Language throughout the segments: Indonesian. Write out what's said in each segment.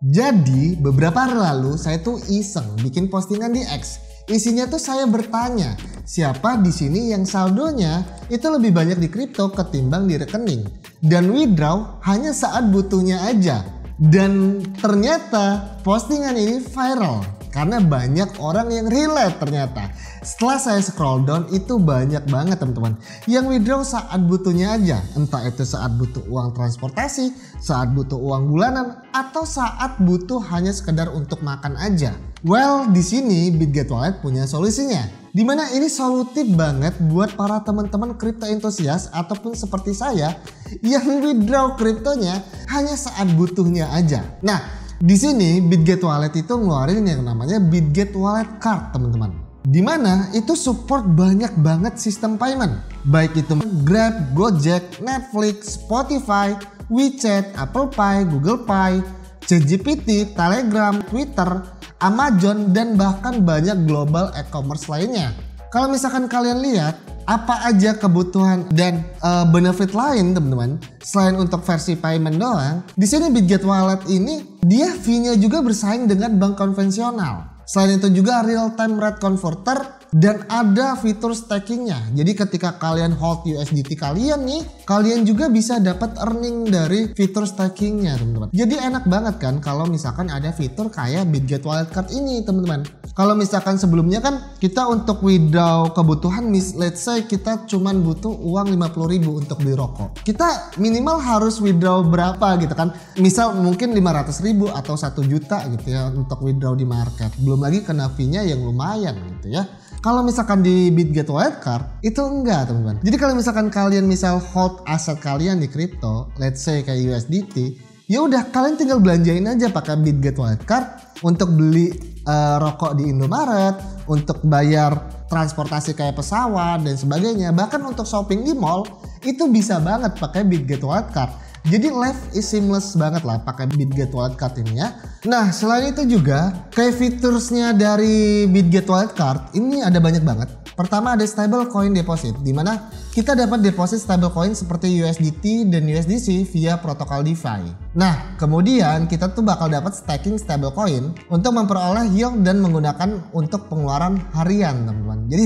Jadi beberapa hari lalu saya tuh iseng bikin postingan di X. Isinya tuh saya bertanya, siapa di sini yang saldonya itu lebih banyak di kripto ketimbang di rekening dan withdraw hanya saat butuhnya aja. Dan ternyata postingan ini viral karena banyak orang yang relate ternyata. Setelah saya scroll down itu banyak banget teman-teman yang withdraw saat butuhnya aja. Entah itu saat butuh uang transportasi, saat butuh uang bulanan, atau saat butuh hanya sekedar untuk makan aja. Well, di sini Bitget Wallet punya solusinya. Dimana ini solutif banget buat para teman-teman crypto enthusiast ataupun seperti saya yang withdraw kriptonya hanya saat butuhnya aja. Nah, di sini Bitget Wallet itu ngeluarin yang namanya Bitget Wallet Card teman-teman. Dimana itu support banyak banget sistem payment. Baik itu Grab, Gojek, Netflix, Spotify, WeChat, Apple Pay, Google Pay, ChatGPT, Telegram, Twitter, Amazon, dan bahkan banyak global e-commerce lainnya. Kalau misalkan kalian lihat apa aja kebutuhan dan benefit lain teman-teman selain untuk versi payment doang, di sini Bitget Wallet ini dia fee-nya juga bersaing dengan bank konvensional. Selain itu juga real time rate converter dan ada fitur stakingnya. Jadi ketika kalian hold USDT kalian nih, kalian juga bisa dapat earning dari fitur stakingnya teman-teman. Jadi enak banget kan kalau misalkan ada fitur kayak Bitget Wallet Card ini teman-teman. Kalau misalkan sebelumnya kan kita untuk withdraw kebutuhan, let's say kita cuman butuh uang 50.000 untuk beli rokok. Kita minimal harus withdraw berapa gitu kan. Misal mungkin 500.000 atau 1 juta gitu ya untuk withdraw di market. Belum lagi kena fee-nya yang lumayan gitu ya. Kalau misalkan di Bitget Wallet Card itu enggak teman-teman. Jadi kalau misalkan kalian misal hold aset kalian di kripto, let's say kayak USDT, ya udah kalian tinggal belanjain aja pakai Bitget Wallet Card untuk beli rokok di Indomaret, untuk bayar transportasi kayak pesawat dan sebagainya. Bahkan untuk shopping di mall itu bisa banget pakai Bitget Wallet Card. Jadi life is seamless banget lah pakai Bitget Wallet Card ini ya. Nah selain itu juga kayak fiturnya dari Bitget Wallet Card ini ada banyak banget. Pertama ada stable coin deposit, dimana kita dapat deposit stable coin seperti USDT dan USDC via protokol DeFi. Nah kemudian kita tuh bakal dapat staking stable coin untuk memperoleh yield dan menggunakan untuk pengeluaran harian teman-teman. Jadi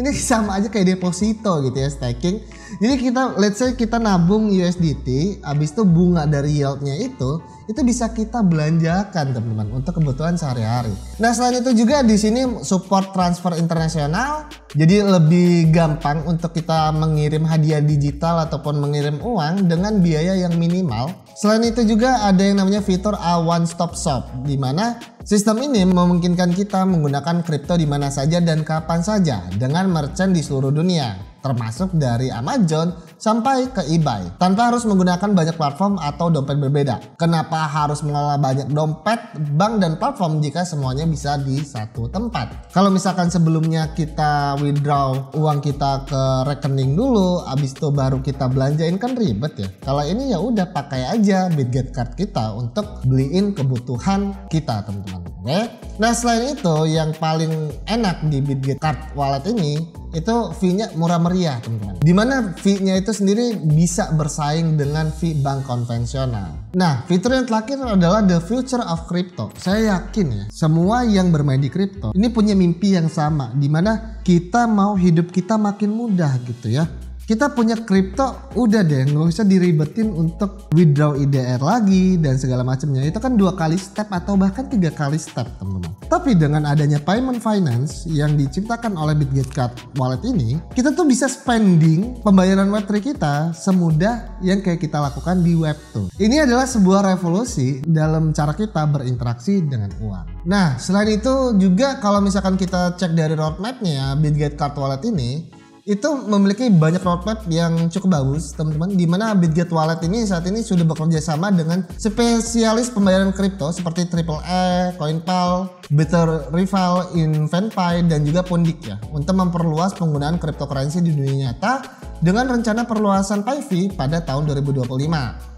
ini sama aja kayak deposito gitu ya, staking. Jadi kita let's say kita nabung USDT, habis itu bunga dari yieldnya itu bisa kita belanjakan teman-teman untuk kebutuhan sehari-hari. Nah selain itu juga di sini support transfer internasional, jadi lebih gampang untuk kita mengirim hadiah digital ataupun mengirim uang dengan biaya yang minimal. Selain itu juga ada yang namanya fitur A One Stop Shop, di mana sistem ini memungkinkan kita menggunakan kripto di mana saja dan kapan saja dengan merchant di seluruh dunia, termasuk dari Amazon sampai ke eBay, tanpa harus menggunakan banyak platform atau dompet berbeda. Kenapa harus mengelola banyak dompet, bank, dan platform jika semuanya bisa di satu tempat? Kalau misalkan sebelumnya kita withdraw uang kita ke rekening dulu, abis itu baru kita belanjain kan ribet ya. Kalau ini ya udah pakai aja Bitget Card kita untuk beliin kebutuhan kita teman-teman. Oke? Nah selain itu yang paling enak di Bitget Card Wallet ini itu fee-nya murah meriah teman-teman. Dimana fee-nya itu sendiri bisa bersaing dengan fee bank konvensional. Nah fitur yang terakhir adalah the future of crypto. Saya yakin ya semua yang bermain di crypto ini punya mimpi yang sama, dimana kita mau hidup kita makin mudah gitu ya. Kita punya kripto, udah deh nggak usah diribetin untuk withdraw IDR lagi dan segala macamnya. Itu kan 2 kali step atau bahkan 3 kali step teman-teman. Tapi dengan adanya payment finance yang diciptakan oleh Bitget Card Wallet ini, kita tuh bisa spending pembayaran Web3 kita semudah yang kayak kita lakukan di Web2. Ini adalah sebuah revolusi dalam cara kita berinteraksi dengan uang. Nah selain itu juga kalau misalkan kita cek dari roadmapnya ya, Bitget Card Wallet ini itu memiliki banyak roadmap yang cukup bagus teman-teman, dimana Bitget Wallet ini saat ini sudah bekerja sama dengan spesialis pembayaran kripto seperti Triple-E, CoinPal, Bitterrival, Invenpay, dan juga Pundik ya, untuk memperluas penggunaan cryptocurrency di dunia nyata dengan rencana perluasan PayV pada tahun 2025.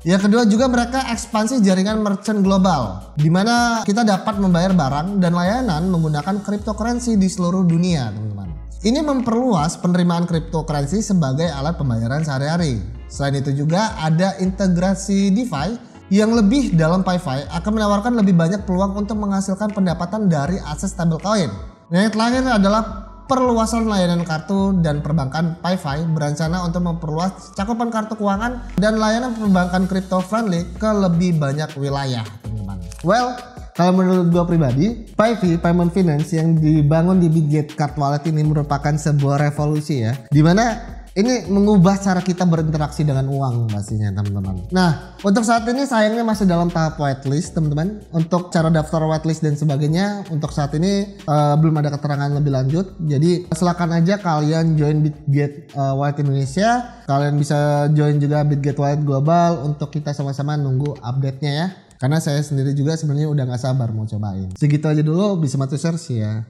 Yang kedua juga mereka ekspansi jaringan merchant global, di mana kita dapat membayar barang dan layanan menggunakan cryptocurrency di seluruh dunia teman-teman. Ini memperluas penerimaan cryptocurrency sebagai alat pembayaran sehari-hari. Selain itu juga ada integrasi DeFi yang lebih dalam PayFi akan menawarkan lebih banyak peluang untuk menghasilkan pendapatan dari aset stablecoin. Yang terakhir adalah perluasan layanan kartu dan perbankan. PayFi berencana untuk memperluas cakupan kartu keuangan dan layanan perbankan crypto friendly ke lebih banyak wilayah, teman-teman. Well, kalau menurut gue pribadi, PayFi Payment Finance yang dibangun di Bitget Card Wallet ini merupakan sebuah revolusi ya, dimana ini mengubah cara kita berinteraksi dengan uang pastinya, teman-teman. Nah, untuk saat ini sayangnya masih dalam tahap whitelist, teman-teman. Untuk cara daftar whitelist dan sebagainya, untuk saat ini belum ada keterangan lebih lanjut. Jadi silakan aja kalian join Bitget Wallet Indonesia. Kalian bisa join juga Bitget Wallet Global untuk kita sama-sama nunggu update-nya ya. Karena saya sendiri juga sebenarnya udah gak sabar mau cobain. Segitu aja dulu, bisa share sih ya.